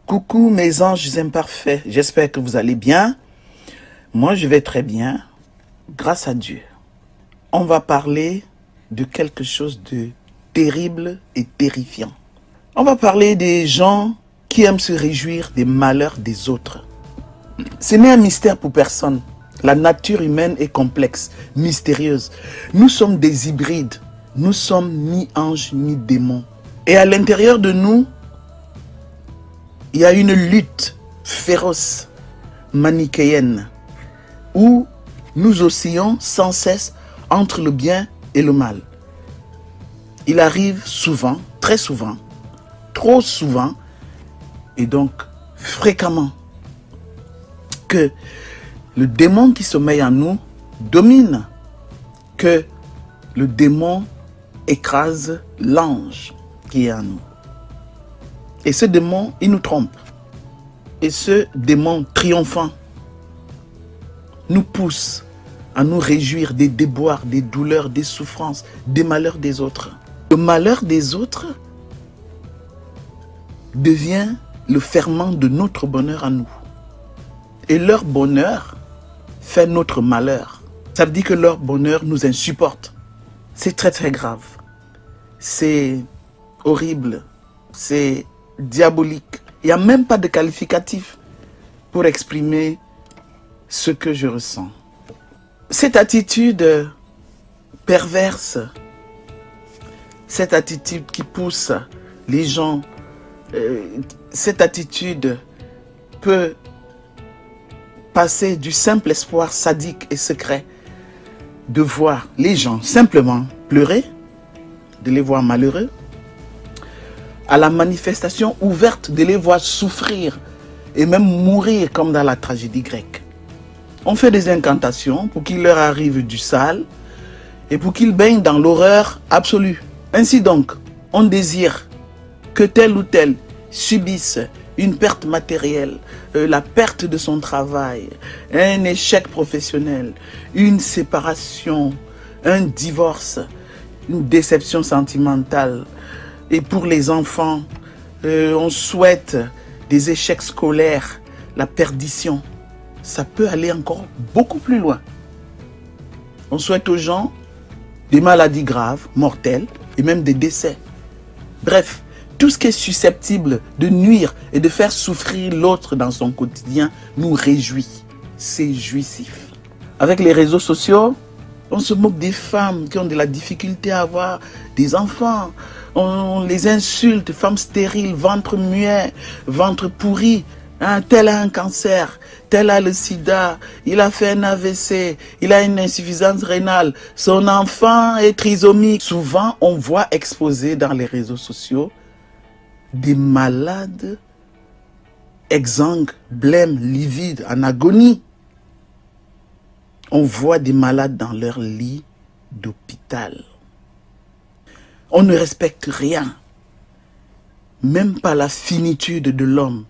Coucou mes anges imparfaits, j'espère que vous allez bien. Moi je vais très bien, grâce à Dieu. On va parler de quelque chose de terrible et terrifiant. On va parler des gens qui aiment se réjouir des malheurs des autres. Ce n'est un mystère pour personne. La nature humaine est complexe, mystérieuse. Nous sommes des hybrides. Nous sommes ni anges ni démons. Et à l'intérieur de nous, il y a une lutte féroce, manichéenne, où nous oscillons sans cesse entre le bien et le mal. Il arrive souvent, très souvent, trop souvent, et donc fréquemment, que le démon qui sommeille en nous domine, que le démon écrase l'ange qui est en nous. Et ce démon, il nous trompe. Et ce démon triomphant nous pousse à nous réjouir des déboires, des douleurs, des souffrances, des malheurs des autres. Le malheur des autres devient le ferment de notre bonheur à nous. Et leur bonheur fait notre malheur. Ça veut dire que leur bonheur nous insupporte. C'est très très grave. C'est horrible. C'est diabolique. Il n'y a même pas de qualificatif pour exprimer ce que je ressens. Cette attitude perverse, cette attitude qui pousse les gens, cette attitude peut passer du simple espoir sadique et secret de voir les gens simplement pleurer, de les voir malheureux, à la manifestation ouverte de les voir souffrir et même mourir comme dans la tragédie grecque. On fait des incantations pour qu'il leur arrive du sale et pour qu'ils baignent dans l'horreur absolue. Ainsi donc, on désire que tel ou tel subisse une perte matérielle, la perte de son travail, un échec professionnel, une séparation, un divorce, une déception sentimentale. Et pour les enfants, on souhaite des échecs scolaires, la perdition. Ça peut aller encore beaucoup plus loin. On souhaite aux gens des maladies graves, mortelles, et même des décès. Bref, tout ce qui est susceptible de nuire et de faire souffrir l'autre dans son quotidien nous réjouit. C'est jouissif. Avec les réseaux sociaux, on se moque des femmes qui ont de la difficulté à avoir des enfants. On les insulte, femmes stériles, ventre muet, ventre pourri. Hein, tel a un cancer, tel a le sida, il a fait un AVC, il a une insuffisance rénale, son enfant est trisomique. Souvent, on voit exposer dans les réseaux sociaux des malades exsangues, blêmes, livides, en agonie. On voit des malades dans leur lit d'hôpital. On ne respecte rien, même pas la finitude de l'homme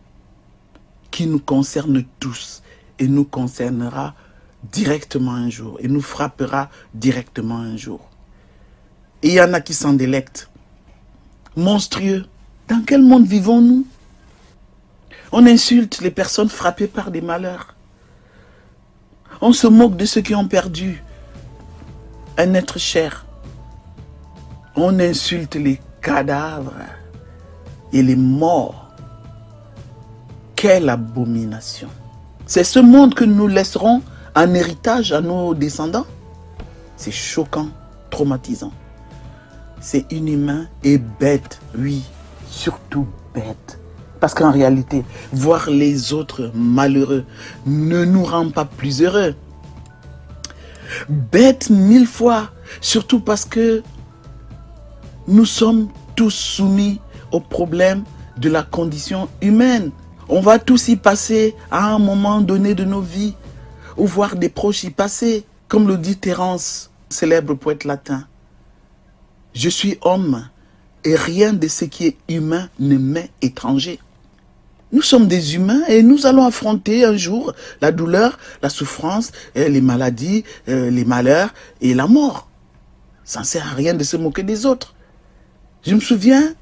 qui nous concerne tous et nous concernera directement un jour et nous frappera directement un jour. Et il y en a qui s'en délectent. Monstrueux. Dans quel monde vivons-nous? On insulte les personnes frappées par des malheurs. On se moque de ceux qui ont perdu un être cher. On insulte les cadavres et les morts. Quelle abomination! C'est ce monde que nous laisserons en héritage à nos descendants? C'est choquant, traumatisant. C'est inhumain et bête, oui, surtout bête. Parce qu'en réalité, voir les autres malheureux ne nous rend pas plus heureux. Bête 1000 fois, surtout parce que nous sommes tous soumis aux problèmes de la condition humaine. On va tous y passer à un moment donné de nos vies, ou voir des proches y passer. Comme le dit Terence, célèbre poète latin. Je suis homme, et rien de ce qui est humain ne m'est étranger. Nous sommes des humains et nous allons affronter un jour la douleur, la souffrance, les maladies, les malheurs et la mort. Ça ne sert à rien de se moquer des autres. Je me souviens,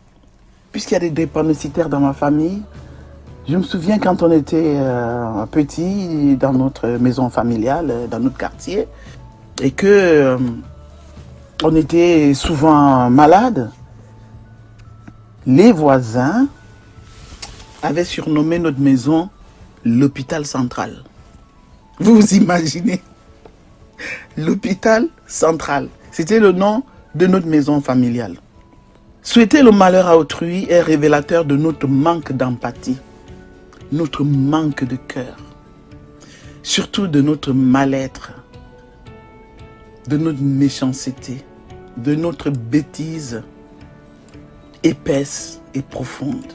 puisqu'il y a des drépanocytaires dans ma famille, Je me souviens quand on était petit dans notre maison familiale, dans notre quartier, et que on était souvent malade. Les voisins avaient surnommé notre maison l'hôpital central. Vous vous imaginez? L'hôpital central. C'était le nom de notre maison familiale. Souhaiter le malheur à autrui est révélateur de notre manque d'empathie, notre manque de cœur, surtout de notre mal-être, de notre méchanceté, de notre bêtise épaisse et profonde.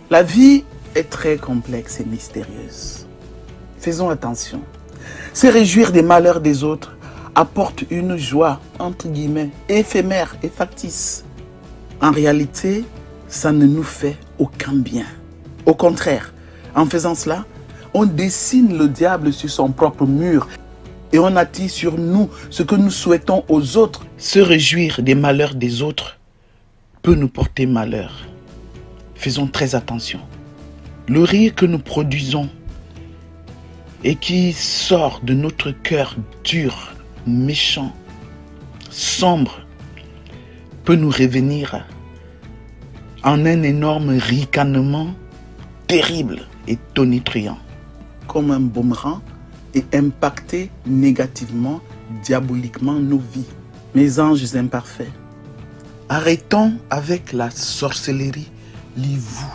La vie est très complexe et mystérieuse. Faisons attention. Se réjouir des malheurs des autres apporte une joie, entre guillemets, éphémère et factice. En réalité, ça ne nous fait aucun bien. Au contraire, en faisant cela, on dessine le diable sur son propre mur et on attire sur nous ce que nous souhaitons aux autres. Se réjouir des malheurs des autres peut nous porter malheur. Faisons très attention. Le rire que nous produisons et qui sort de notre cœur dur, méchant, sombre, peut nous revenir en un énorme ricanement terrible et tonitruant, comme un boomerang, et impacter négativement, diaboliquement nos vies. Mes anges imparfaits, arrêtons avec la sorcellerie, lis-vous.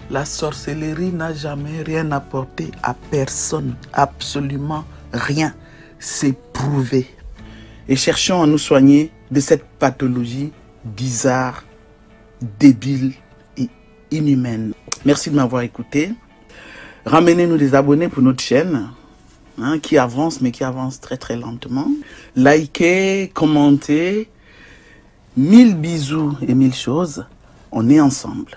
La sorcellerie n'a jamais rien apporté à personne, absolument rien. C'est prouvé. Et cherchons à nous soigner de cette pathologie bizarre, débile et inhumaine. Merci de m'avoir écouté. Ramenez-nous des abonnés pour notre chaîne, qui avance, mais qui avance très très lentement. Likez, commentez. 1000 bisous et 1000 choses. On est ensemble.